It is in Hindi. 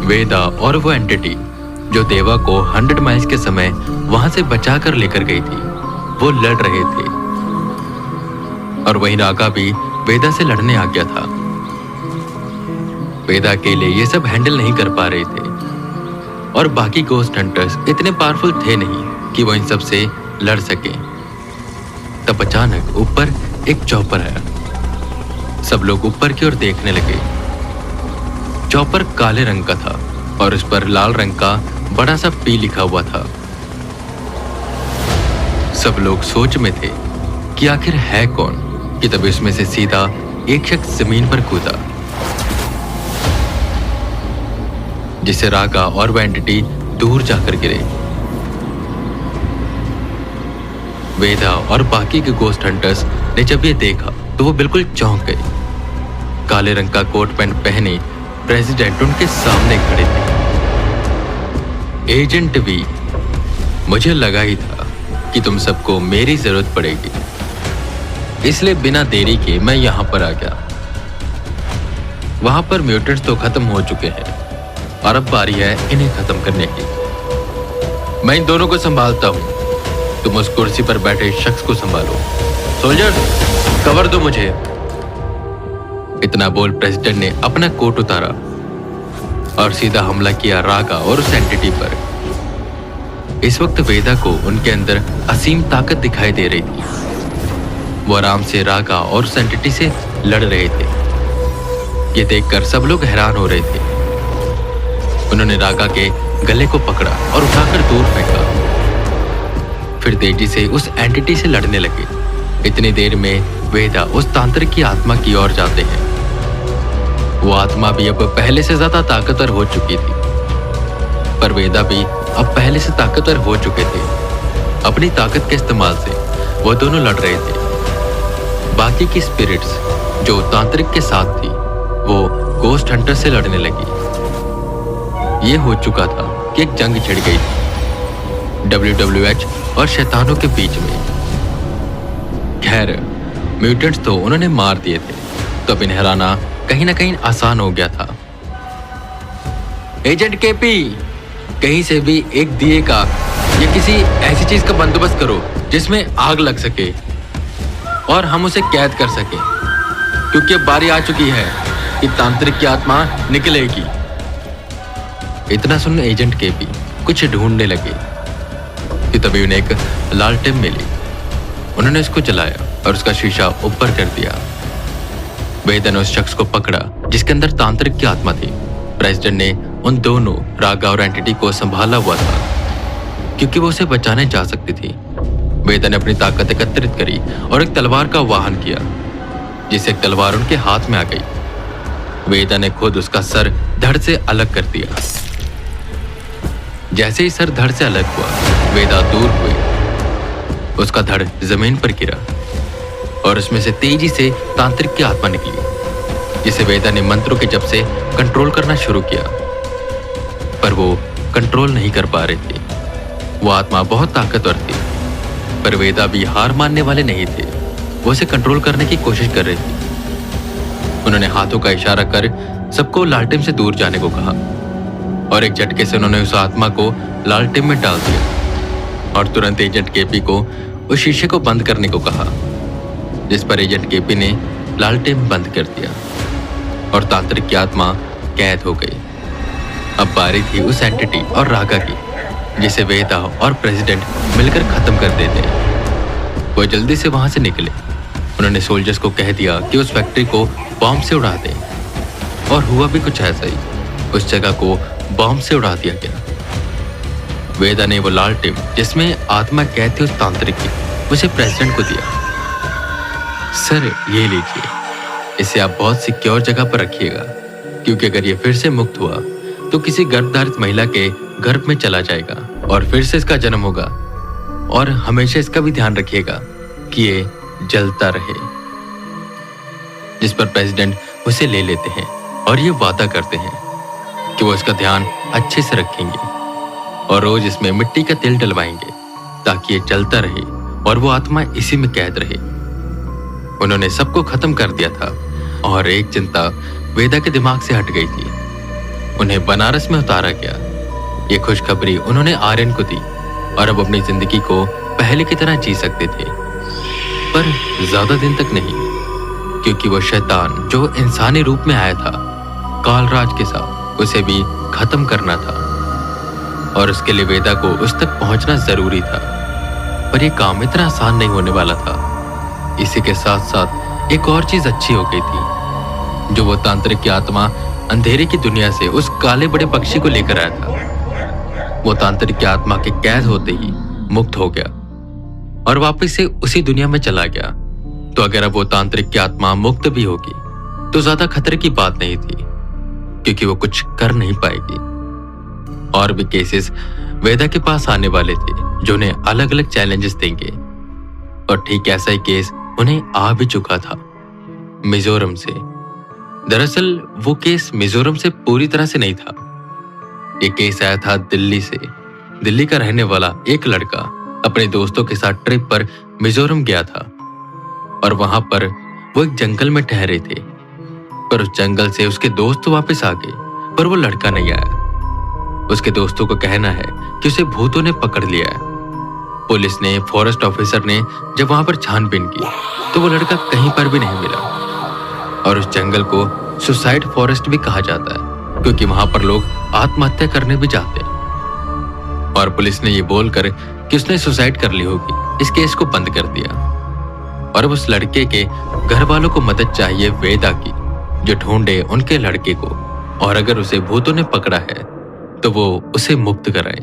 वेदा और वो एंटिटी जो देवा को 100 माइल्स के समय वहां से बचाकर लेकर गई थी, वो लड़ रहे थे। और वहीं रागा भी वेदा से लड़ने आ गया था। वेदा अकेले ये सब हैंडल नहीं कर पा रहे थे और बाकी गोस्ट हंटर्स इतने पावरफुल थे नहीं कि वो इन सब से लड़ सके। तब अचानक ऊपर एक चॉपर आया। सब लोग ऊपर की ओर देखने लगे। चॉपर काले रंग का था और उस पर लाल रंग का बड़ा सा पी लिखा हुआ था। सब लोग सोच में थे कि आखिर है कौन, कि तभी उसमें से सीधा एक शख्स जमीन पर कूदा, जिससे रागा और वह एंटिटी दूर जाकर गिरे। वेदा और बाकी के गोस्ट हंटर्स ने जब ये देखा तो वो बिल्कुल चौंक गए। काले रंग का कोट पैंट पहने प्रेसिडेंट उनके सामने खड़े थे। एजेंट वी, मुझे लगा ही था कि तुम सबको मेरी जरूरत पड़ेगी, इसलिए बिना देरी के मैं यहां पर आ गया। वहां पर म्यूटेंट्स तो खत्म हो चुके हैं और अब बारी है इन्हें खत्म करने की। मैं इन दोनों को संभालता हूं, तुम उस कुर्सी पर बैठे शख्स को संभालो। सोल्जर्स, कवर दो मुझे। इतना बोल प्रेसिडेंट ने अपना कोट उतारा और सीधा हमला किया रागा और उस एंटिटी पर। इस वक्त वेदा को उनके अंदर असीम ताकत दिखाई दे रही थी। वो आराम से रागा और उस एंटिटी से लड़ रहे थे। ये देखकर सब लोग हैरान हो रहे थे। उन्होंने रागा के गले को पकड़ा और उठाकर दूर फेंका, फिर तेजी से उस एंटिटी से लड़ने लगे। इतनी देर में वेदा उस तांत्रिक की आत्मा की ओर जाते हैं। वो आत्मा भी अब पहले से ज्यादा ताकतवर हो चुकी थी, पर वेदा भी अब पहले से ताकतवर हो चुके थे। अपनी ताकत के इस्तेमाल से वो दोनों लड़ रहे थे। बाकी की स्पिरिट्स जो तांत्रिक के साथ थी वो गोस्ट हंटर से लड़ने लगी। ये हो चुका था कि एक जंग छिड़ गई थी WWH और शैतानों के बीच में। खैर, म्यूटेंट्स तो उन्होंने मार दिए थे, तो अब इन्हें हराना कहीं ना कहीं आसान हो गया था। एजेंट केपी, कहीं से भी एक दिए का या किसी ऐसी चीज का बंदोबस्त करो जिसमें आग लग सके और हम उसे कैद कर सके, क्योंकि अब बारी आ चुकी है कि तांत्रिक की आत्मा निकलेगी। इतना सुन एजेंट केपी कुछ ढूंढने लगे कि तभी उन्हें एक लालटेन मिली। उन्होंने इसको जलाया और उसका शीशा ऊपर कर दिया। वेदा ने उस शख्स को पकड़ा जिसके अंदर तांत्रिक की आत्मा थी। प्रेसिडेंट ने उन दोनों रागा और एंटिटी को संभाला हुआ था, क्योंकि वो उसे बचाने जा सकती थी। वेदा ने अपनी ताकत एकत्रित करी और एक तलवार का वाहन किया, जिससे एक तलवार उनके हाथ में आ गई। वेदा ने खुद उसका सर धड़ से अलग कर दिया। जैसे ही सर धड़ से अलग हुआ, वेदा दूर हुए। उसका धड़ जमीन पर गिरा और उसमें से तेजी से तांत्रिक की आत्मा निकली, जिसे वेदा ने मंत्रों के जप से कंट्रोल करना शुरू किया, पर वो कंट्रोल नहीं कर पा रहे थे। वो आत्मा बहुत ताकतवर थी, पर वेदा भी हार मानने वाले नहीं थे। वो उसे कंट्रोल करने की कोशिश कर रहे थे। उन्होंने हाथों का इशारा कर सबको लालटेन से दूर जाने को कहा और एक झटके से उन्होंने उस आत्मा को लालटेन में डाल दिया और तुरंत एजेंट केपी को उस शीशे को बंद करने को कहा, जिस पर एजेंट केपी ने लालटेन बंद कर दिया और तांत्रिक की आत्मा कैद हो गई। अब बारी थी उस एंटिटी और रागा की, जिसे वेदा और प्रेसिडेंट मिलकर खत्म कर देते। वो जल्दी से वहां से निकले। उन्होंने सोल्जर्स को कह दिया कि उस फैक्ट्री को बॉम्ब से उड़ा दें, और हुआ भी कुछ ऐसा ही। उस जगह को बॉम्ब से उड़ा दिया गया। वेदा ने वो लालटेन जिसमें आत्मा कैद थी उस तांत्रिक की, उसे प्रेसिडेंट को दिया। सर, ये लीजिए, इसे आप बहुत सिक्योर जगह पर रखिएगा, क्योंकि अगर ये फिर से मुक्त हुआ तो किसी गर्भधारित महिला के गर्भ में चला जाएगा और फिर से इसका जन्म होगा। और हमेशा इसका भी ध्यान रखिएगा कि ये जलता रहे। जिस पर प्रेसिडेंट उसे ले लेते हैं और ये वादा करते हैं कि वो इसका ध्यान अच्छे से रखेंगे और रोज इसमें मिट्टी का तेल डलवाएंगे ताकि ये चलता रहे और वो आत्मा इसी में कैद रहे। उन्होंने सबको खत्म कर दिया था और एक चिंता वेदा के दिमाग से हट गई थी। उन्हें बनारस में उतारा गया। ये खुशखबरी उन्होंने आर्यन को दी और अब अपनी जिंदगी को पहले की तरह जी सकते थे, पर ज्यादा दिन तक नहीं, क्योंकि वो शैतान जो इंसानी रूप में आया था कालराज के साथ, उसे भी खत्म करना था और उसके लिए वेदा को उस तक पहुंचना जरूरी था। पर यह काम इतना आसान नहीं होने वाला था। इसी के साथ साथ एक और चीज अच्छी हो गई थी, जो वो तांत्रिक की आत्मा अंधेरे की दुनिया से उस काले बड़े पक्षी को लेकर आया था। वो तांत्रिक की आत्मा के कैद होते ही मुक्त हो गया और वापस से उसी दुनिया में चला गया। तो अगर अब वो तांत्रिक की आत्मा मुक्त भी होगी तो ज्यादा खतरे की बात नहीं थी, क्योंकि वो कुछ कर नहीं पाएगी। और भी केसेस वेदा के पास आने वाले थे जो उन्हें अलग अलग चैलेंजेस देंगे, और ठीक ऐसा ही केस उन्हें आ भी चुका था मिजोरम से। दरअसल वो केस मिजोरम से पूरी तरह से नहीं था। ये केस आया था दिल्ली से। दिल्ली का रहने वाला एक लड़का अपने दोस्तों के साथ ट्रिप पर मिजोरम गया था और वहां पर वो एक जंगल में ठहरे थे, पर उस जंगल से उसके दोस्त वापस आ गए, पर वो लड़का नहीं आया। उसके दोस्तों को कहना है कि उसे भूतों ने पकड़ लिया है। पुलिस ने, फॉरेस्ट ऑफिसर ने जब वहां पर छानबीन की तो वो लड़का कहीं पर भी नहीं मिला। और उस जंगल को सुसाइड फॉरेस्ट भी कहा जाता है, क्योंकि वहां पर लोग आत्महत्या करने भी जाते हैं। और पुलिस ने ये बोलकर कि उसने सुसाइड कर ली होगी, इस केस को बंद कर दिया। और अब उस लड़के के घर वालों को मदद चाहिए वेदा की, जो ढूंढे उनके लड़के को, और अगर उसे भूतों ने पकड़ा है तो वो उसे मुक्त कराए।